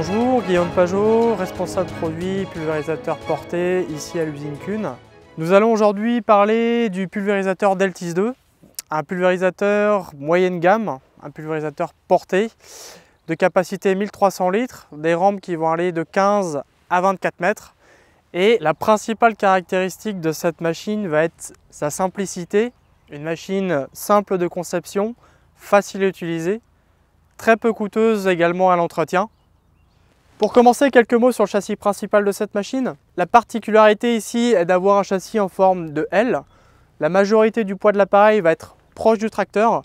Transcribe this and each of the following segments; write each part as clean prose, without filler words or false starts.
Bonjour, Guillaume Pajot, responsable produit pulvérisateur porté ici à l'usine Kuhn. Nous allons aujourd'hui parler du pulvérisateur Deltis 2, un pulvérisateur moyenne gamme, un pulvérisateur porté de capacité 1300 litres, des rampes qui vont aller de 15 à 24 mètres. Et la principale caractéristique de cette machine va être sa simplicité, une machine simple de conception, facile à utiliser, très peu coûteuse également à l'entretien. Pour commencer, quelques mots sur le châssis principal de cette machine. La particularité ici est d'avoir un châssis en forme de L. La majorité du poids de l'appareil va être proche du tracteur.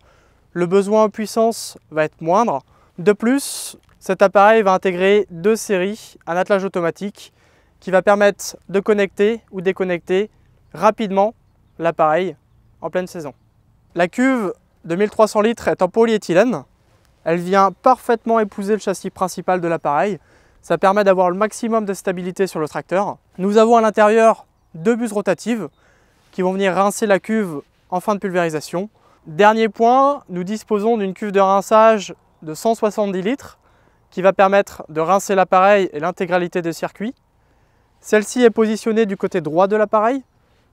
Le besoin en puissance va être moindre. De plus, cet appareil va intégrer deux séries, un attelage automatique qui va permettre de connecter ou déconnecter rapidement l'appareil en pleine saison. La cuve de 1300 litres est en polyéthylène. Elle vient parfaitement épouser le châssis principal de l'appareil. Ça permet d'avoir le maximum de stabilité sur le tracteur. Nous avons à l'intérieur deux buses rotatives qui vont venir rincer la cuve en fin de pulvérisation. Dernier point, nous disposons d'une cuve de rinçage de 170 litres qui va permettre de rincer l'appareil et l'intégralité des circuits. Celle-ci est positionnée du côté droit de l'appareil.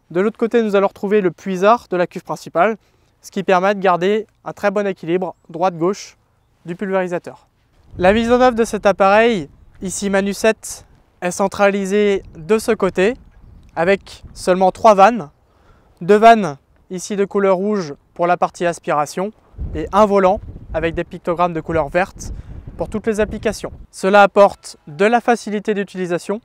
De l'autre côté, nous allons retrouver le puisard de la cuve principale, ce qui permet de garder un très bon équilibre droite-gauche du pulvérisateur. La mise en œuvre de cet appareil, ici Manu 7, est centralisée de ce côté avec seulement 3 vannes. 2 vannes ici de couleur rouge pour la partie aspiration et un volant avec des pictogrammes de couleur verte pour toutes les applications. Cela apporte de la facilité d'utilisation,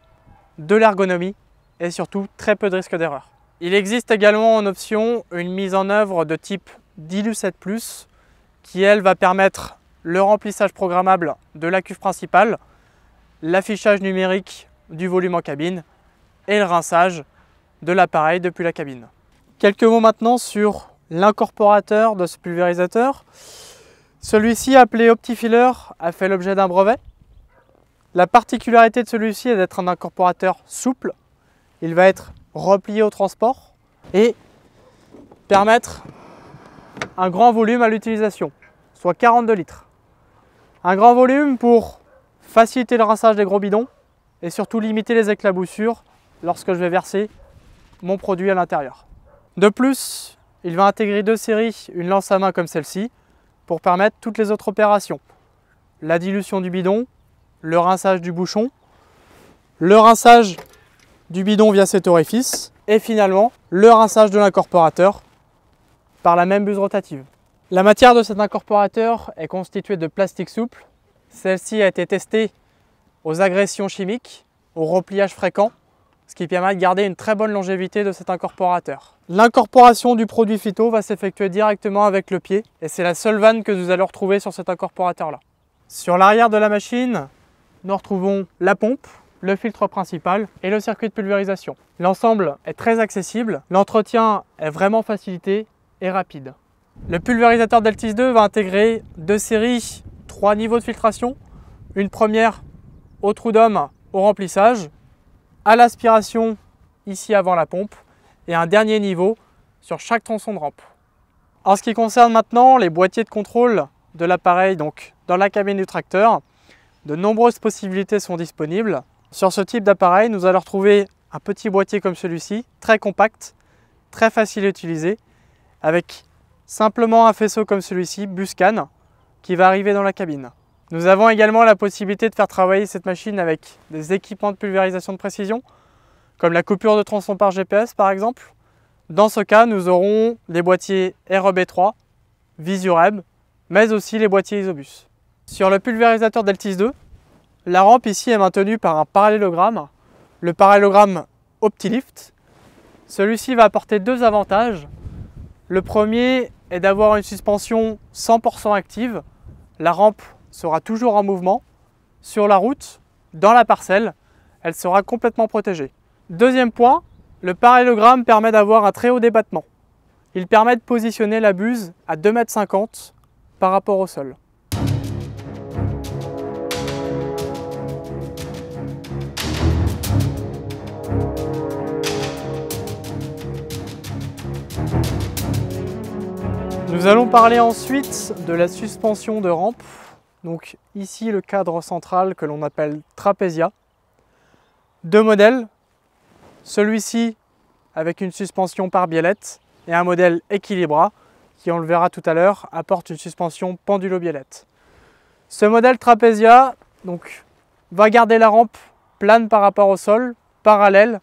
de l'ergonomie et surtout très peu de risque d'erreur. Il existe également en option une mise en œuvre de type Dilu 7+, qui elle va permettre le remplissage programmable de la cuve principale, l'affichage numérique du volume en cabine et le rinçage de l'appareil depuis la cabine. Quelques mots maintenant sur l'incorporateur de ce pulvérisateur. Celui-ci, appelé Optifiller, a fait l'objet d'un brevet. La particularité de celui-ci est d'être un incorporateur souple. Il va être replié au transport et permettre un grand volume à l'utilisation, soit 42 litres. Un grand volume pour faciliter le rinçage des gros bidons et surtout limiter les éclaboussures lorsque je vais verser mon produit à l'intérieur. De plus, il va intégrer deux séries, une lance à main comme celle-ci, pour permettre toutes les autres opérations. La dilution du bidon, le rinçage du bouchon, le rinçage du bidon via cet orifice et finalement le rinçage de l'incorporateur par la même buse rotative. La matière de cet incorporateur est constituée de plastique souple. Celle-ci a été testée aux agressions chimiques, au repliage fréquent, ce qui permet de garder une très bonne longévité de cet incorporateur. L'incorporation du produit phyto va s'effectuer directement avec le pied et c'est la seule vanne que nous allons retrouver sur cet incorporateur-là. Sur l'arrière de la machine, nous retrouvons la pompe, le filtre principal et le circuit de pulvérisation. L'ensemble est très accessible, l'entretien est vraiment facilité et rapide. Le pulvérisateur Deltis 2 va intégrer deux séries, 3 niveaux de filtration. Une première au trou d'homme au remplissage, à l'aspiration ici avant la pompe et un dernier niveau sur chaque tronçon de rampe. En ce qui concerne maintenant les boîtiers de contrôle de l'appareil, donc dans la cabine du tracteur, de nombreuses possibilités sont disponibles. Sur ce type d'appareil, nous allons retrouver un petit boîtier comme celui-ci, très compact, très facile à utiliser, avec simplement un faisceau comme celui-ci, Buscan, qui va arriver dans la cabine. Nous avons également la possibilité de faire travailler cette machine avec des équipements de pulvérisation de précision, comme la coupure de tronçon par GPS par exemple. Dans ce cas, nous aurons les boîtiers REB3, Visureb, mais aussi les boîtiers Isobus. Sur le pulvérisateur Deltis 2, la rampe ici est maintenue par un parallélogramme, le parallélogramme OptiLift. Celui-ci va apporter deux avantages. Le premier est d'avoir une suspension 100% active. La rampe sera toujours en mouvement. Sur la route, dans la parcelle, elle sera complètement protégée. Deuxième point, le parallélogramme permet d'avoir un très haut débattement. Il permet de positionner la buse à 2,50 m par rapport au sol. Nous allons parler ensuite de la suspension de rampe. Donc ici le cadre central que l'on appelle Trapesia. Deux modèles, celui-ci avec une suspension par biellette et un modèle Equilibra qui, on le verra tout à l'heure, apporte une suspension pendulo-biellette. Ce modèle Trapesia donc, va garder la rampe plane par rapport au sol, parallèle,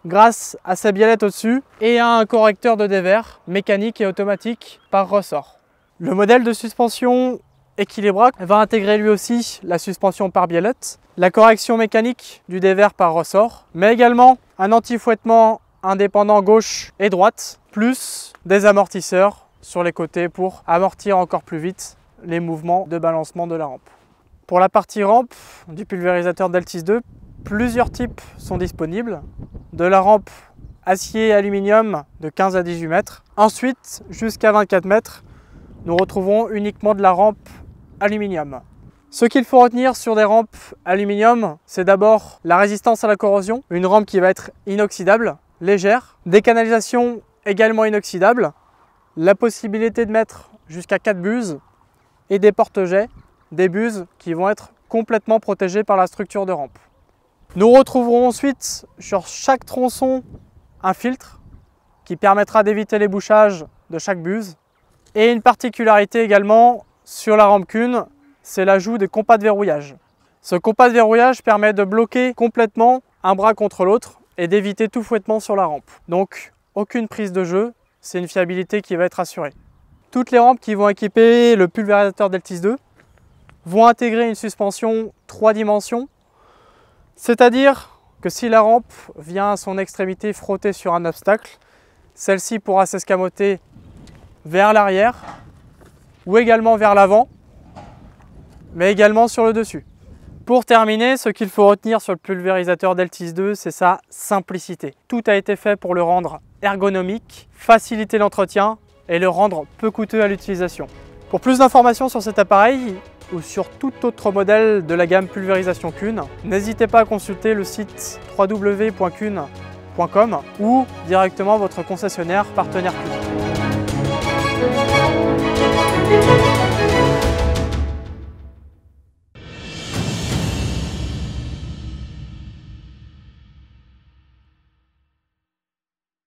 grâce à sa biellette au-dessus et à un correcteur de dévers mécanique et automatique par ressort. Le modèle de suspension Equilibra va intégrer lui aussi la suspension par biellette, la correction mécanique du dévers par ressort, mais également un anti-fouettement indépendant gauche et droite, plus des amortisseurs sur les côtés pour amortir encore plus vite les mouvements de balancement de la rampe. Pour la partie rampe du pulvérisateur Deltis 2, plusieurs types sont disponibles. De la rampe acier et aluminium de 15 à 18 mètres. Ensuite, jusqu'à 24 mètres, nous retrouvons uniquement de la rampe aluminium. Ce qu'il faut retenir sur des rampes aluminium, c'est d'abord la résistance à la corrosion, une rampe qui va être inoxydable, légère, des canalisations également inoxydables, la possibilité de mettre jusqu'à 4 buses et des porte-jets, des buses qui vont être complètement protégées par la structure de rampe. Nous retrouverons ensuite sur chaque tronçon un filtre qui permettra d'éviter les bouchages de chaque buse. Et une particularité également sur la rampe Kuhn, c'est l'ajout des compas de verrouillage. Ce compas de verrouillage permet de bloquer complètement un bras contre l'autre et d'éviter tout fouettement sur la rampe. Donc aucune prise de jeu, c'est une fiabilité qui va être assurée. Toutes les rampes qui vont équiper le pulvérisateur Deltis 2 vont intégrer une suspension 3 dimensions, c'est-à-dire que si la rampe vient à son extrémité frotter sur un obstacle, celle-ci pourra s'escamoter vers l'arrière ou également vers l'avant, mais également sur le dessus. Pour terminer, ce qu'il faut retenir sur le pulvérisateur Deltis 2, c'est sa simplicité. Tout a été fait pour le rendre ergonomique, faciliter l'entretien et le rendre peu coûteux à l'utilisation. Pour plus d'informations sur cet appareil ou sur tout autre modèle de la gamme pulvérisation Kuhn, n'hésitez pas à consulter le site www.kuhn.com ou directement votre concessionnaire partenaire Kuhn.